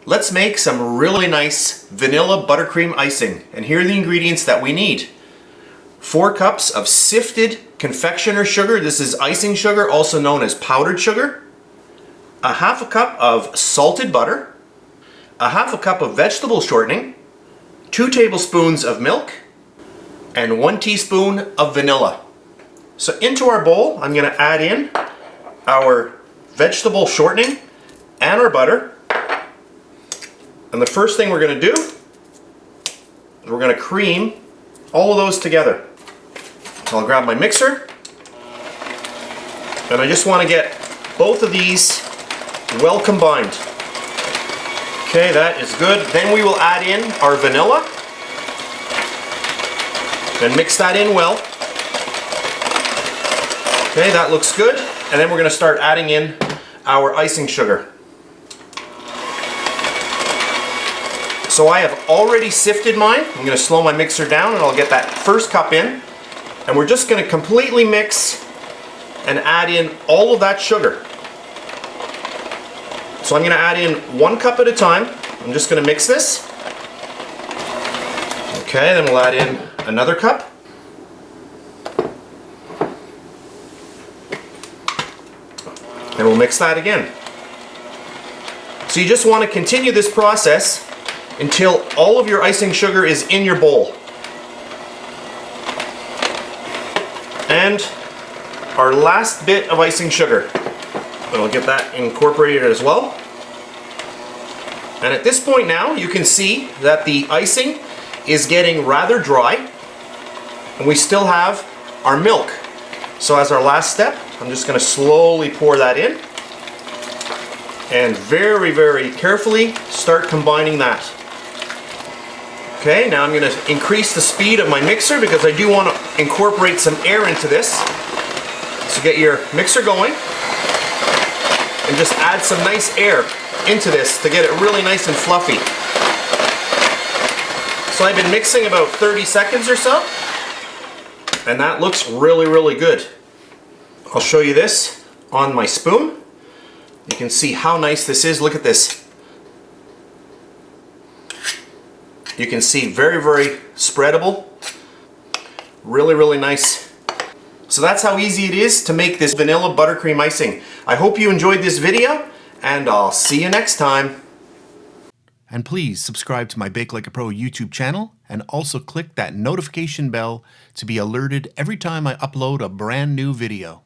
let's make some really nice vanilla buttercream icing. And here are the ingredients that we need. 4 cups of sifted confectioner sugar. This is icing sugar, also known as powdered sugar. 1/2 cup of salted butter. 1/2 cup of vegetable shortening. 2 tablespoons of milk. And 1 teaspoon of vanilla. So into our bowl, I'm going to add in our vegetable shortening and our butter. And the first thing we're going to do is we're going to cream all of those together. So I'll grab my mixer, and I just want to get both of these well combined. Okay, that is good. Then we will add in our vanilla and mix that in well. Okay, that looks good. And then we're going to start adding in our icing sugar. So I have already sifted mine. I'm going to slow my mixer down and I'll get that first cup in. And we're just going to completely mix and add in all of that sugar. So I'm going to add in 1 cup at a time. I'm just going to mix this. Okay, then we'll add in another cup. And we'll mix that again. So you just want to continue this process until all of your icing sugar is in your bowl. And our last bit of icing sugar. We'll get that incorporated as well. And at this point now, you can see that the icing is getting rather dry, and we still have our milk. So as our last step, I'm just going to slowly pour that in and very, very carefully start combining that. Okay, now I'm going to increase the speed of my mixer because I do want to incorporate some air into this. So get your mixer going and just add some nice air into this to get it really nice and fluffy. So I've been mixing about 30 seconds or so, and that looks really, really good. I'll show you this on my spoon. You can see how nice this is. Look at this. You can see very, very spreadable. Really, really nice. So that's how easy it is to make this vanilla buttercream icing. I hope you enjoyed this video, and I'll see you next time. And please subscribe to my BakeLikeAPro YouTube channel, and also click that notification bell to be alerted every time I upload a brand new video.